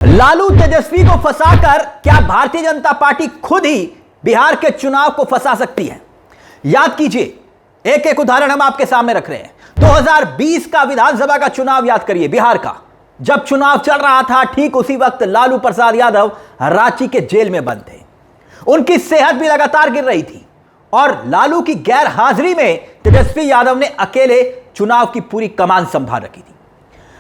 लालू तेजस्वी को फंसाकर क्या भारतीय जनता पार्टी खुद ही बिहार के चुनाव को फंसा सकती है? याद कीजिए, एक एक उदाहरण हम आपके सामने रख रहे हैं। 2020 का विधानसभा का चुनाव याद करिए, बिहार का। जब चुनाव चल रहा था, ठीक उसी वक्त लालू प्रसाद यादव रांची के जेल में बंद थे। उनकी सेहत भी लगातार गिर रही थी और लालू की गैर हाजिरी में तेजस्वी यादव ने अकेले चुनाव की पूरी कमान संभाल रखी थी।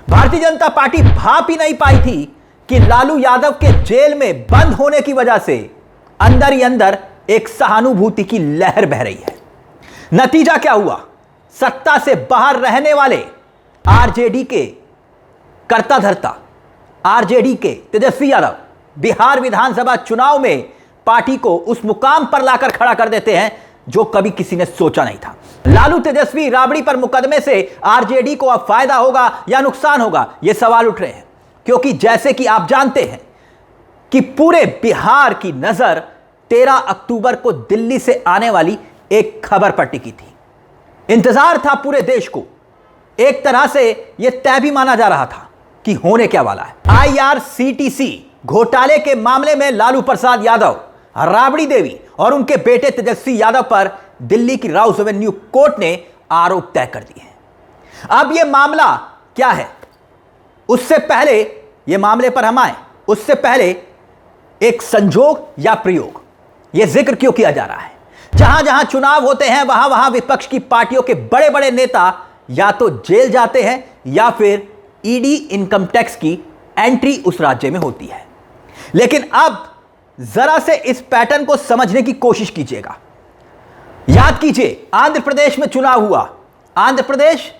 भारतीय जनता पार्टी भाप ही नहीं पाई थी कि लालू यादव के जेल में बंद होने की वजह से अंदर ही अंदर एक सहानुभूति की लहर बह रही है। नतीजा क्या हुआ? सत्ता से बाहर रहने वाले आरजेडी के कर्ता धर्ता, आरजेडी के तेजस्वी यादव बिहार विधानसभा चुनाव में पार्टी को उस मुकाम पर लाकर खड़ा कर देते हैं जो कभी किसी ने सोचा नहीं था। लालू तेजस्वी राबड़ी पर मुकदमे से आरजेडी को अब फायदा होगा या नुकसान होगा, यह सवाल उठ रहे हैं। क्योंकि जैसे कि आप जानते हैं कि पूरे बिहार की नजर 13 अक्टूबर को दिल्ली से आने वाली एक खबर पर टिकी थी। इंतजार था पूरे देश को। एक तरह से यह तय भी माना जा रहा था कि होने क्या वाला है। आईआरसीटीसी घोटाले के मामले में लालू प्रसाद यादव, राबड़ी देवी और उनके बेटे तेजस्वी यादव पर दिल्ली की राउस एवेन्यू कोर्ट ने आरोप तय कर दिए हैं। अब यह मामला क्या है, उससे पहले यह मामले पर हम आए, उससे पहले एक संजोग या प्रयोग, यह जिक्र क्यों किया जा रहा है? जहां जहां चुनाव होते हैं वहां वहां विपक्ष की पार्टियों के बड़े बड़े नेता या तो जेल जाते हैं या फिर ईडी इनकम टैक्स की एंट्री उस राज्य में होती है। लेकिन अब जरा से इस पैटर्न को समझने की कोशिश कीजिएगा। याद कीजिए, आंध्र प्रदेश में चुनाव हुआ। आंध्र प्रदेश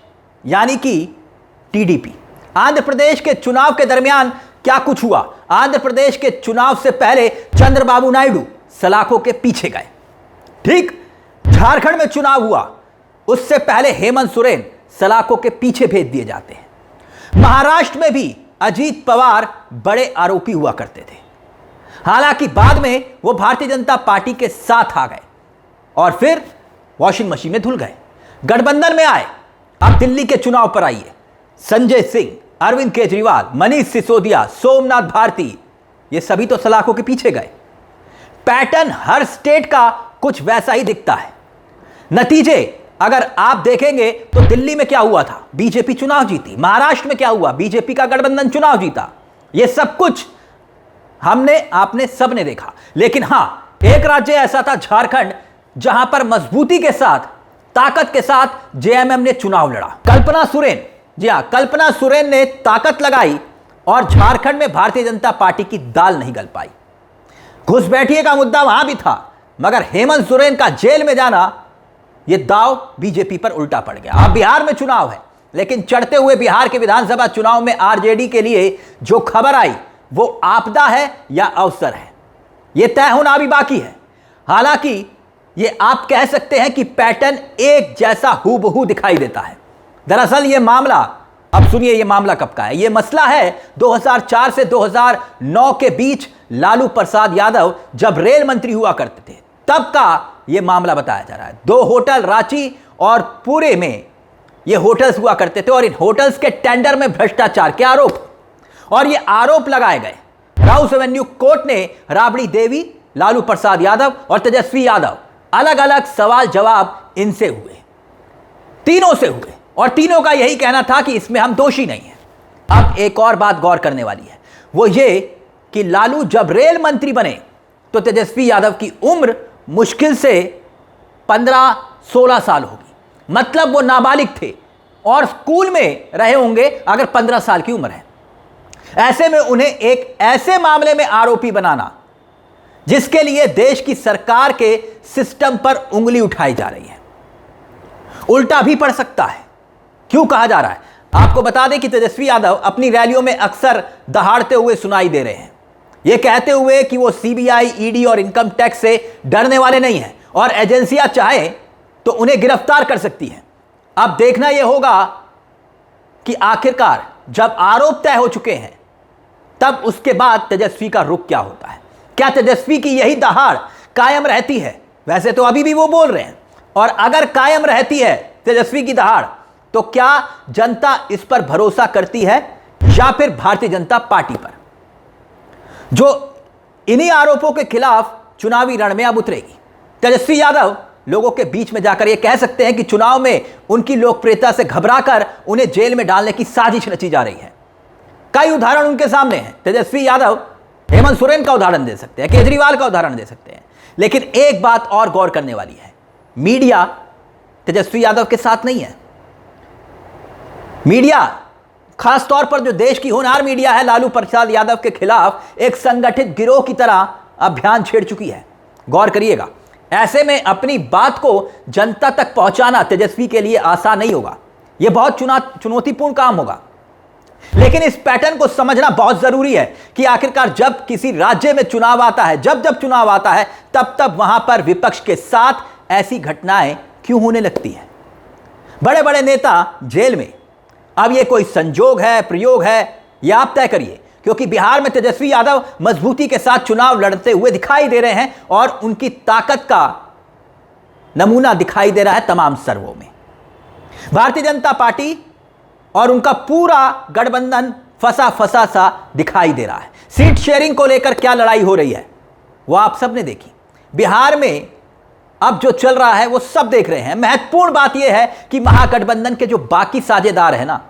यानी कि टीडीपी। आंध्र प्रदेश के चुनाव के दरमियान क्या कुछ हुआ? आंध्र प्रदेश के चुनाव से पहले चंद्रबाबू नायडू सलाखों के पीछे गए। ठीक झारखंड में चुनाव हुआ, उससे पहले हेमंत सोरेन सलाखों के पीछे भेज दिए जाते हैं। महाराष्ट्र में भी अजीत पवार बड़े आरोपी हुआ करते थे। हालांकि बाद में वो भारतीय जनता पार्टी के साथ आ गए और फिर वॉशिंग मशीन में धुल गए, गठबंधन में आए। अब दिल्ली के चुनाव पर आइए। संजय सिंह, अरविंद केजरीवाल, मनीष सिसोदिया, सोमनाथ भारती, ये सभी तो सलाखों के पीछे गए। पैटर्न हर स्टेट का कुछ वैसा ही दिखता है। नतीजे अगर आप देखेंगे तो दिल्ली में क्या हुआ था, बीजेपी चुनाव जीती। महाराष्ट्र में क्या हुआ, बीजेपी का गठबंधन चुनाव जीता। यह सब कुछ हमने आपने सबने देखा। लेकिन हां, एक राज्य ऐसा था, झारखंड, जहां पर मजबूती के साथ, ताकत के साथ जेएमएम ने चुनाव लड़ा। कल्पना सोरेन, जी हां, कल्पना सोरेन ने ताकत लगाई और झारखंड में भारतीय जनता पार्टी की दाल नहीं गल पाई। घुसपैठिए का मुद्दा वहां भी था, मगर हेमंत सोरेन का जेल में जाना, यह दाव बीजेपी पर उल्टा पड़ गया। अब बिहार में चुनाव है, लेकिन चढ़ते हुए बिहार के विधानसभा चुनाव में आरजेडी के लिए जो खबर आई वो आपदा है या अवसर है, यह तय होना अभी बाकी है। हालांकि यह आप कह सकते हैं कि पैटर्न एक जैसा हूबहू दिखाई देता है। दरअसल यह मामला, अब सुनिए, यह मामला कब का है। यह मसला है 2004 से 2009 के बीच लालू प्रसाद यादव जब रेल मंत्री हुआ करते थे, तब का यह मामला बताया जा रहा है। 2 होटल रांची और पुणे में यह होटल्स हुआ करते थे और इन होटल्स के टेंडर में भ्रष्टाचार के आरोप, और यह आरोप लगाए गए। राउस एवेन्यू कोर्ट ने राबड़ी देवी, लालू प्रसाद यादव और तेजस्वी यादव, अलग अलग सवाल जवाब इनसे हुए, तीनों से हुए, और तीनों का यही कहना था कि इसमें हम दोषी नहीं हैं। अब एक और बात गौर करने वाली है, वो ये कि लालू जब रेल मंत्री बने तो तेजस्वी यादव की उम्र मुश्किल से 15-16 साल होगी। मतलब वो नाबालिग थे और स्कूल में रहे होंगे अगर 15 साल की उम्र है। ऐसे में उन्हें एक ऐसे मामले में आरोपी बनाना जिसके लिए देश की सरकार के सिस्टम पर उंगली उठाई जा रही है, उल्टा भी पड़ सकता है। क्यों कहा जा रहा है? आपको बता दें कि तेजस्वी यादव अपनी रैलियों में अक्सर दहाड़ते हुए सुनाई दे रहे हैं, यह कहते हुए कि वो सीबीआई, ईडी और इनकम टैक्स से डरने वाले नहीं हैं और एजेंसियां चाहें तो उन्हें गिरफ्तार कर सकती हैं। अब देखना यह होगा कि आखिरकार जब आरोप तय हो चुके हैं तब उसके बाद तेजस्वी का रुख क्या होता है। क्या तेजस्वी की यही दहाड़ कायम रहती है? वैसे तो अभी भी वो बोल रहे हैं, और अगर कायम रहती है तेजस्वी की दहाड़ तो क्या जनता इस पर भरोसा करती है या फिर भारतीय जनता पार्टी पर? जो इन्हीं आरोपों के खिलाफ चुनावी रण में अब उतरेगी। तेजस्वी यादव लोगों के बीच में जाकर यह कह सकते हैं कि चुनाव में उनकी लोकप्रियता से घबराकर उन्हें जेल में डालने की साजिश रची जा रही है। कई उदाहरण उनके सामने हैं। तेजस्वी यादव हेमंत सोरेन का उदाहरण दे सकते हैं, केजरीवाल का उदाहरण दे सकते हैं। लेकिन एक बात और गौर करने वाली है, मीडिया तेजस्वी यादव के साथ नहीं है। मीडिया, खास तौर पर जो देश की होनहार मीडिया है, लालू प्रसाद यादव के खिलाफ एक संगठित गिरोह की तरह अभियान छेड़ चुकी है। गौर करिएगा, ऐसे में अपनी बात को जनता तक पहुंचाना तेजस्वी के लिए आसान नहीं होगा। यह बहुत चुनौतीपूर्ण काम होगा। लेकिन इस पैटर्न को समझना बहुत जरूरी है कि आखिरकार जब किसी राज्य में चुनाव आता है, जब चुनाव आता है, तब वहां पर विपक्ष के साथ ऐसी घटनाएं क्यों होने लगती हैं। बड़े बड़े नेता जेल में, अब यह कोई संजोग है, प्रयोग है, यह आप तय करिए, क्योंकि बिहार में तेजस्वी यादव मजबूती के साथ चुनाव लड़ते हुए दिखाई दे रहे हैं और उनकी ताकत का नमूना दिखाई दे रहा है तमाम सर्वों में। भारतीय जनता पार्टी और उनका पूरा गठबंधन फंसा सा दिखाई दे रहा है। सीट शेयरिंग को लेकर क्या लड़ाई हो रही है वो आप सबने देखी। बिहार में अब जो चल रहा है वो सब देख रहे हैं। महत्वपूर्ण बात यह है कि महागठबंधन के जो बाकी साझेदार हैं ना,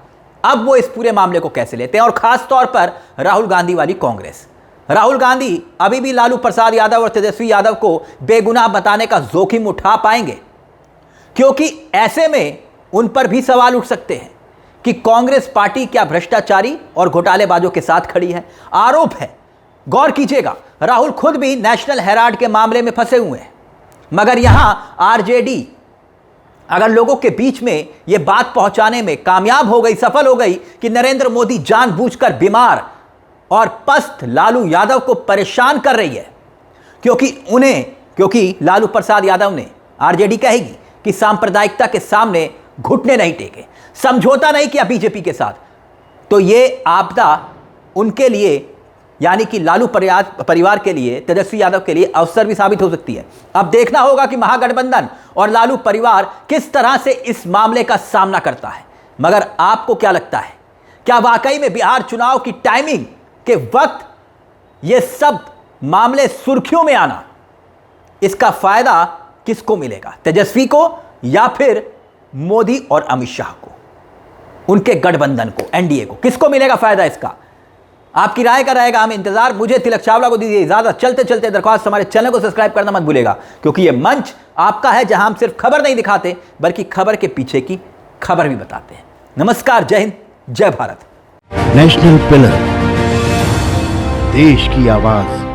अब वो इस पूरे मामले को कैसे लेते हैं, और खास तौर पर राहुल गांधी वाली कांग्रेस। राहुल गांधी अभी भी लालू प्रसाद यादव और तेजस्वी यादव को बेगुनाह बताने का जोखिम उठा पाएंगे, क्योंकि ऐसे में उन पर भी सवाल उठ सकते हैं कि कांग्रेस पार्टी क्या भ्रष्टाचारी और घोटालेबाजों के साथ खड़ी है। आरोप है, गौर कीजिएगा, राहुल खुद भी नेशनल हेराल्ड के मामले में फंसे हुए हैं, मगर यहां आरजेडी अगर लोगों के बीच में यह बात पहुंचाने में कामयाब हो गई, सफल हो गई कि नरेंद्र मोदी जानबूझकर बीमार और पस्त लालू यादव को परेशान कर रही है, क्योंकि लालू प्रसाद यादव ने, आरजेडी कहेगी कि सांप्रदायिकता के सामने घुटने नहीं टेके, समझौता नहीं किया बीजेपी के साथ, तो यह आपदा उनके लिए, यानी कि लालू परिवार के लिए, तेजस्वी यादव के लिए अवसर भी साबित हो सकती है। अब देखना होगा कि महागठबंधन और लालू परिवार किस तरह से इस मामले का सामना करता है। मगर आपको क्या लगता है, क्या वाकई में बिहार चुनाव की टाइमिंग के वक्त ये सब मामले सुर्खियों में आना, इसका फायदा किसको मिलेगा, तेजस्वी को या फिर मोदी और अमित शाह को, उनके गठबंधन को, एनडीए को, किसको मिलेगा फायदा इसका? आपकी राय का रहेगा हमें इंतजार। मुझे तिलक चावला को दीजिए इजाजत। चलते चलते दरख्वास्त, हमारे चैनल को सब्सक्राइब करना मत भूलेगा, क्योंकि यह मंच आपका है जहां हम सिर्फ खबर नहीं दिखाते बल्कि खबर के पीछे की खबर भी बताते हैं। नमस्कार, जय हिंद, जय भारत। नेशनल पिलर, देश की आवाज।